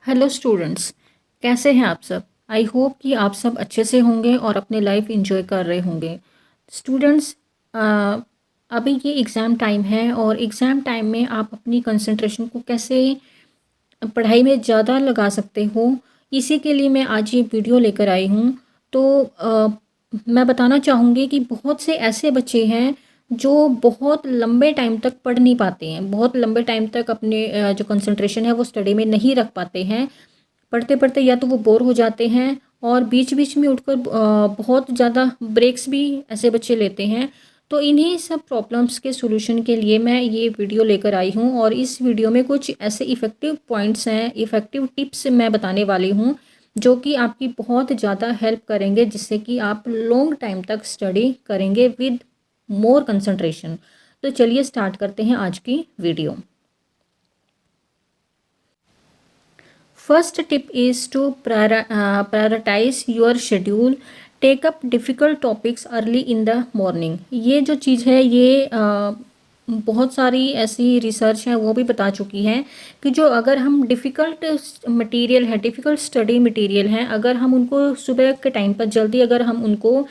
Hello students, कैसे हैं आप सब। आई होप कि आप सब अच्छे से होंगे और अपने लाइफ एंजॉय कर रहे होंगे। स्टूडेंट्स, अभी ये एग्ज़ाम टाइम है और एग्ज़ाम टाइम में आप अपनी कंसंट्रेशन को कैसे पढ़ाई में ज़्यादा लगा सकते हो, इसी के लिए मैं आज ये वीडियो लेकर आई हूँ। तो मैं बताना चाहूँगी कि बहुत से ऐसे बच्चे हैं जो बहुत लंबे टाइम तक पढ़ नहीं पाते हैं, बहुत लंबे टाइम तक अपने जो कंसंट्रेशन है वो स्टडी में नहीं रख पाते हैं। पढ़ते पढ़ते या तो वो बोर हो जाते हैं और बीच बीच में उठकर बहुत ज़्यादा ब्रेक्स भी ऐसे बच्चे लेते हैं। तो इन्हीं सब प्रॉब्लम्स के सॉल्यूशन के लिए मैं ये वीडियो लेकर आई हूँ और इस वीडियो में कुछ ऐसे इफ़ेक्टिव पॉइंट्स हैं, इफ़ेक्टिव टिप्स मैं बताने वाली हूँ जो कि आपकी बहुत ज़्यादा हेल्प करेंगे, जिससे कि आप लॉन्ग टाइम तक स्टडी करेंगे विद मोर कंसंट्रेशन। तो चलिए स्टार्ट करते हैं आज की video. First tip is to prioritize your schedule. Take up difficult topics early in the morning. ये जो चीज़ है ये बहुत सारी ऐसी रिसर्च है वो भी बता चुकी है कि जो अगर हम डिफ़िकल्ट मटेरियल है, डिफ़िकल्ट स्टडी मटेरियल हैं, अगर हम उनको सुबह के टाइम पर जल्दी अगर हम उनको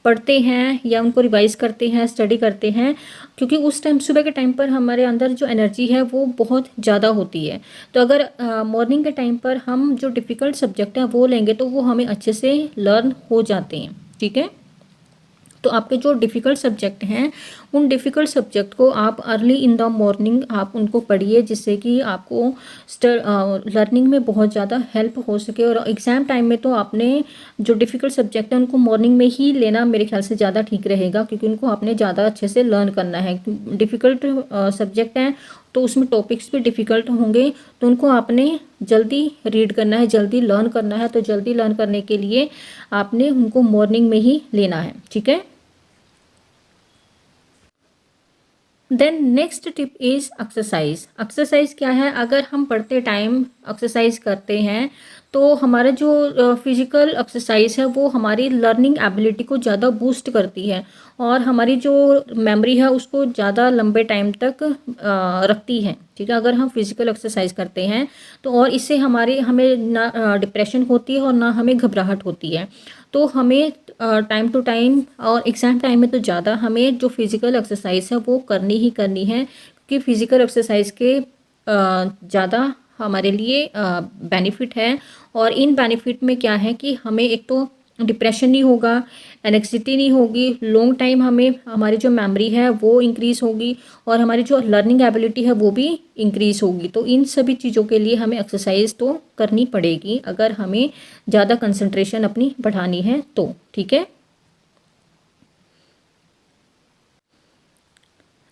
पढ़ते हैं या उनको रिवाइज़ करते हैं, स्टडी करते हैं, क्योंकि उस टाइम सुबह के टाइम पर हमारे अंदर जो एनर्जी है वो बहुत ज़्यादा होती है। तो अगर मॉर्निंग के टाइम पर हम जो डिफ़िकल्ट सब्जेक्ट हैं वो लेंगे तो वो हमें अच्छे से लर्न हो जाते हैं। ठीक है, तो आपके जो डिफ़िकल्ट सब्जेक्ट हैं उन डिफ़िकल्ट सब्जेक्ट को आप अर्ली इन द मॉर्निंग आप उनको पढ़िए, जिससे कि आपको लर्निंग में बहुत ज़्यादा हेल्प हो सके। और एग्ज़ाम टाइम में तो आपने जो डिफ़िकल्ट सब्जेक्ट हैं उनको मॉर्निंग में ही लेना मेरे ख्याल से ज़्यादा ठीक रहेगा, क्योंकि उनको आपने ज़्यादा अच्छे से लर्न करना है। डिफ़िकल्ट सब्जेक्ट हैं तो उसमें टॉपिक्स भी डिफ़िकल्ट होंगे, तो उनको आपने जल्दी रीड करना है, जल्दी लर्न करना है। तो जल्दी लर्न करने के लिए आपने उनको मॉर्निंग में ही लेना है। ठीक है, then next tip is exercise. Exercise क्या है, अगर हम पढ़ते टाइम एक्सरसाइज करते हैं तो हमारा जो फिज़िकल एक्सरसाइज है वो हमारी लर्निंग एबिलिटी को ज़्यादा बूस्ट करती है और हमारी जो मेमोरी है उसको ज़्यादा लंबे टाइम तक रखती है। ठीक है, अगर हम फिज़िकल एक्सरसाइज करते हैं तो और इससे हमें ना डिप्रेशन होती है और ना हमें घबराहट होती है। तो हमें टाइम टू टाइम और एग्ज़ाम टाइम में तो ज़्यादा हमें जो फिज़िकल एक्सरसाइज है वो करनी ही करनी है, क्योंकि फ़िज़िकल एक्सरसाइज के ज़्यादा हमारे लिए बेनिफिट है। और इन बेनिफिट में क्या है कि हमें एक तो डिप्रेशन नहीं होगा, एनेक्सिटी नहीं होगी, लॉन्ग टाइम हमें हमारी जो मेमोरी है वो इंक्रीज़ होगी और हमारी जो लर्निंग एबिलिटी है वो भी इंक्रीज़ होगी। तो इन सभी चीज़ों के लिए हमें एक्सरसाइज तो करनी पड़ेगी अगर हमें ज़्यादा कंसंट्रेशन अपनी बढ़ानी है तो। ठीक है,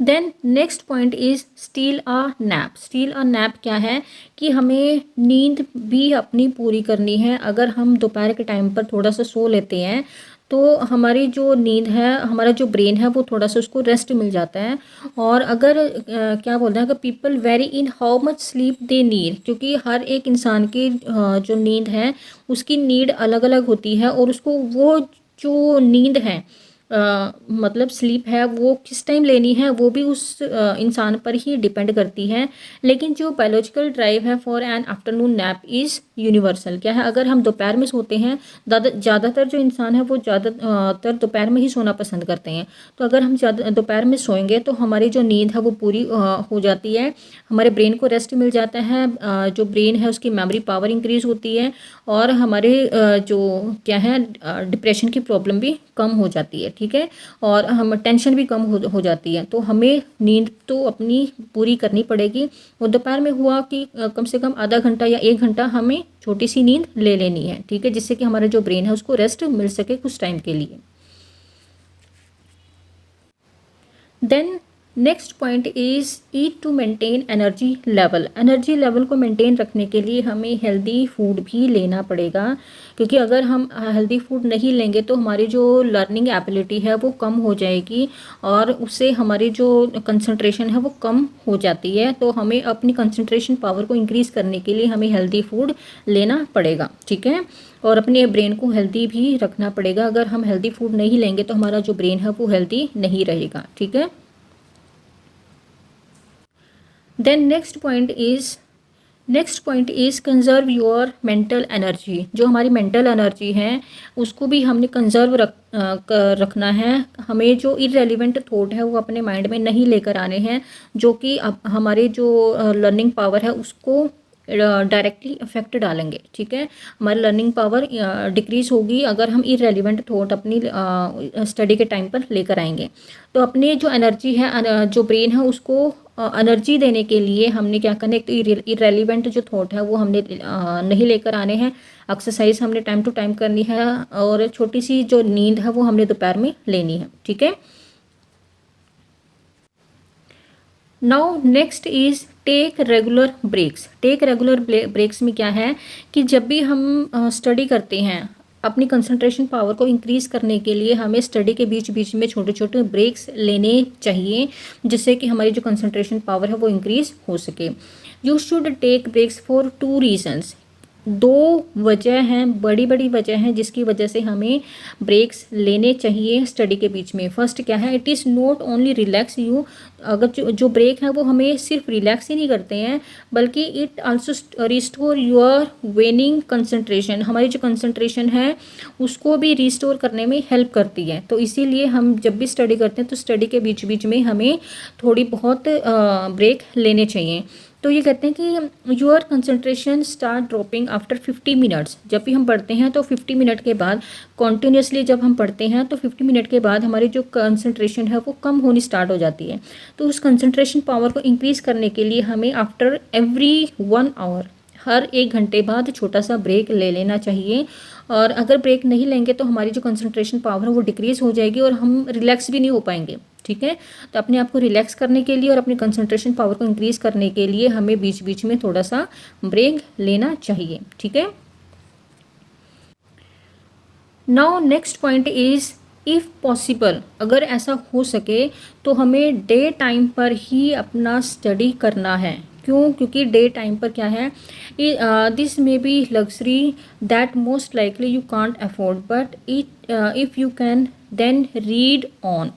then next point is steal a nap. Steal a nap क्या है कि हमें नींद भी अपनी पूरी करनी है। अगर हम दोपहर के टाइम पर थोड़ा सा सो लेते हैं तो हमारी जो नींद है, हमारा जो ब्रेन है वो थोड़ा सा उसको रेस्ट मिल जाता है। और अगर क्या बोलते हैं, अगर people very in how much sleep they need, क्योंकि हर एक इंसान की जो नींद है उसकी नीड अलग अलग होती है और उसको वो जो नींद है मतलब स्लीप है वो किस टाइम लेनी है वो भी उस इंसान पर ही डिपेंड करती है। लेकिन जो बायोलॉजिकल ड्राइव है for an afternoon nap is universal. क्या है, अगर हम दोपहर में सोते हैं, ज़्यादातर जो इंसान है वो ज़्यादातर दोपहर में ही सोना पसंद करते हैं। तो अगर हम ज़्यादा दोपहर में सोएंगे तो हमारी जो नींद है वो पूरी हो जाती है, हमारे ब्रेन को रेस्ट मिल जाता है, जो ब्रेन है उसकी मेमोरी पावर इंक्रीज़ होती है और हमारे जो क्या है डिप्रेशन की प्रॉब्लम भी कम हो जाती है। ठीक है, और हम टेंशन भी कम हो जाती है। तो हमें नींद तो अपनी पूरी करनी पड़ेगी और दोपहर में हुआ कि कम से कम आधा घंटा या 1 घंटा हमें छोटी सी नींद ले लेनी है। ठीक है, जिससे कि हमारा जो ब्रेन है उसको रेस्ट मिल सके कुछ टाइम के लिए। Then next point is eat to maintain energy level. Energy level को मेंटेन रखने के लिए हमें हेल्दी फूड भी लेना पड़ेगा, क्योंकि अगर हम हेल्दी फूड नहीं लेंगे तो हमारी जो लर्निंग एबिलिटी है वो कम हो जाएगी और उससे हमारी जो कंसंट्रेशन है वो कम हो जाती है। तो हमें अपनी कंसंट्रेशन पावर को इंक्रीज़ करने के लिए हमें हेल्दी फूड लेना पड़ेगा। ठीक है, और अपने ब्रेन को हेल्दी भी रखना पड़ेगा। अगर हम हेल्दी फूड नहीं लेंगे तो हमारा जो ब्रेन है वो हेल्दी नहीं रहेगा। ठीक है, then next point is next point is conserve your mental energy. जो हमारी मेंटल एनर्जी है उसको भी हमने कंजर्व रखना है। हमें जो इरेलीवेंट थॉट है वो अपने माइंड में नहीं लेकर आने हैं, जो कि अब हमारे जो लर्निंग पावर है उसको डायरेक्टली इफेक्ट डालेंगे। ठीक है, हमारी लर्निंग पावर डिक्रीज होगी अगर हम इरेलीवेंट थॉट अपनी स्टडी के टाइम पर लेकर आएंगे। तो अपनी जो एनर्जी है, जो ब्रेन है, उसको एनर्जी देने के लिए हमने क्या करना है, एक तो इरेलीवेंट जो थॉट है वो हमने नहीं लेकर आने हैं। एक्सरसाइज हमने टाइम टू टाइम करनी है और छोटी सी जो नींद है वो हमने दोपहर में लेनी है। ठीक है, now next is take regular breaks. Take regular breaks में क्या है कि जब भी हम स्टडी करते हैं, अपनी कंसंट्रेशन पावर को इंक्रीज़ करने के लिए हमें स्टडी के बीच बीच में छोटे छोटे ब्रेक्स लेने चाहिए, जिससे कि हमारी जो कंसंट्रेशन पावर है वो इंक्रीज़ हो सके। You should take breaks for 2 reasons. 2 वजह हैं, बड़ी बड़ी वजह हैं जिसकी वजह से हमें ब्रेक्स लेने चाहिए स्टडी के बीच में। फर्स्ट क्या है, it is not only relax you. अगर जो ब्रेक है वो हमें सिर्फ रिलैक्स ही नहीं करते हैं, बल्कि it also restore your वेनिंग concentration. हमारी जो कंसंट्रेशन है उसको भी रिस्टोर करने में हेल्प करती है। तो इसीलिए हम जब भी स्टडी करते हैं तो स्टडी के बीच बीच में हमें थोड़ी बहुत ब्रेक लेने चाहिए। तो ये कहते हैं कि your concentration start dropping after 50 minutes. जब भी हम पढ़ते हैं तो 50 मिनट के बाद, कॉन्टीन्यूसली जब हम पढ़ते हैं तो 50 मिनट के बाद हमारी जो कंसंट्रेशन है वो कम होनी स्टार्ट हो जाती है। तो उस कंसंट्रेशन पावर को इंक्रीज़ करने के लिए हमें आफ्टर एवरी 1 आवर, हर 1 घंटे बाद छोटा सा ब्रेक ले लेना चाहिए। और अगर ब्रेक नहीं लेंगे तो हमारी जो कंसंट्रेशन पावर है वो डिक्रीज़ हो जाएगी और हम रिलैक्स भी नहीं हो पाएंगे। ठीक है, तो अपने आप को रिलैक्स करने के लिए और अपनी कंसंट्रेशन पावर को इंक्रीज़ करने के लिए हमें बीच बीच में थोड़ा सा ब्रेक लेना चाहिए। ठीक है, now next point is if possible, अगर ऐसा हो सके तो हमें डे टाइम पर ही अपना स्टडी करना है। क्यों? क्योंकि डे टाइम पर क्या है, this may be luxury that most likely you can't afford, but if you can then read on.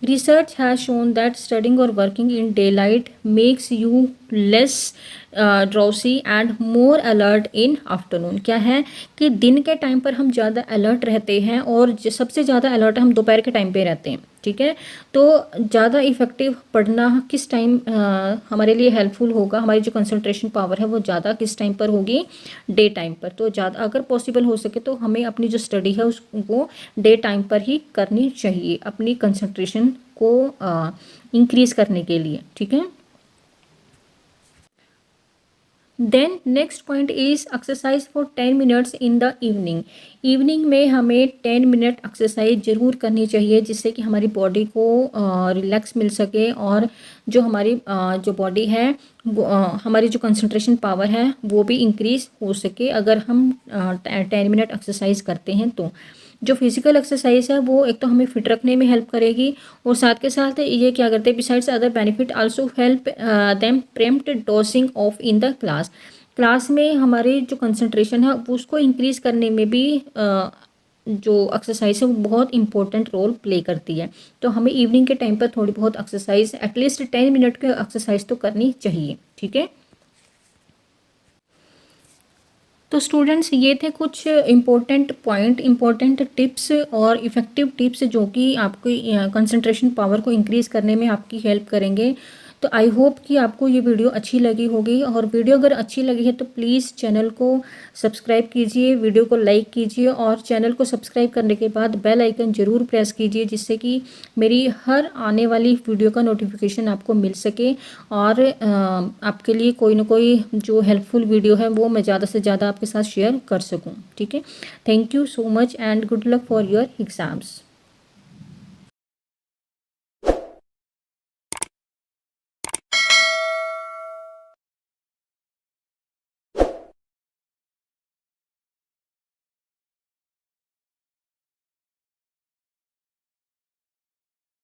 Research has shown that studying or working in daylight makes you less drowsy and more alert in afternoon। क्या है कि दिन के time पर हम ज़्यादा alert रहते हैं और सबसे ज़्यादा अलर्ट हम दोपहर के टाइम पे रहते हैं। ठीक है, तो ज़्यादा इफ़ेक्टिव पढ़ना किस टाइम हमारे लिए हेल्पफुल होगा, हमारी जो कंसंट्रेशन पावर है वो ज़्यादा किस टाइम पर होगी, डे टाइम पर। तो ज़्यादा अगर पॉसिबल हो सके तो हमें अपनी जो स्टडी है उसको डे टाइम पर ही करनी चाहिए, अपनी कंसंट्रेशन को इंक्रीज़ करने के लिए। ठीक है, then next point is exercise for 10 minutes in the evening. Evening में हमें 10 मिनट एक्सरसाइज ज़रूर करनी चाहिए, जिससे कि हमारी बॉडी को रिलैक्स मिल सके और जो हमारी जो बॉडी है हमारी जो कंसंट्रेशन पावर है वो भी इंक्रीज़ हो सके अगर हम 10 मिनट एक्सरसाइज करते हैं। तो जो फिजिकल एक्सरसाइज है वो एक तो हमें फिट रखने में हेल्प करेगी और साथ के साथ ये क्या करते हैं, besides other benefit also help them preempt dozing off in the class. Class में हमारी जो कंसंट्रेशन है उसको इंक्रीज़ करने में भी जो एक्सरसाइज है वो बहुत इंपॉर्टेंट रोल प्ले करती है। तो हमें इवनिंग के टाइम पर थोड़ी बहुत एक्सरसाइज, एटलीस्ट 10 मिनट की एक्सरसाइज तो करनी चाहिए। ठीक है, तो स्टूडेंट्स ये थे कुछ इम्पोर्टेंट पॉइंट, इम्पोर्टेंट टिप्स और इफ़ेक्टिव टिप्स जो कि आपकी कंसंट्रेशन पावर को इंक्रीज़ करने में आपकी हेल्प करेंगे। तो आई होप कि आपको ये वीडियो अच्छी लगी होगी, और वीडियो अगर अच्छी लगी है तो प्लीज़ चैनल को सब्सक्राइब कीजिए, वीडियो को लाइक कीजिए और चैनल को सब्सक्राइब करने के बाद बेल आइकन ज़रूर प्रेस कीजिए, जिससे कि मेरी हर आने वाली वीडियो का नोटिफिकेशन आपको मिल सके और आपके लिए कोई ना कोई जो हेल्पफुल वीडियो है वो मैं ज़्यादा से ज़्यादा आपके साथ शेयर कर सकूँ। ठीक है, thank you so much and good luck for your exams.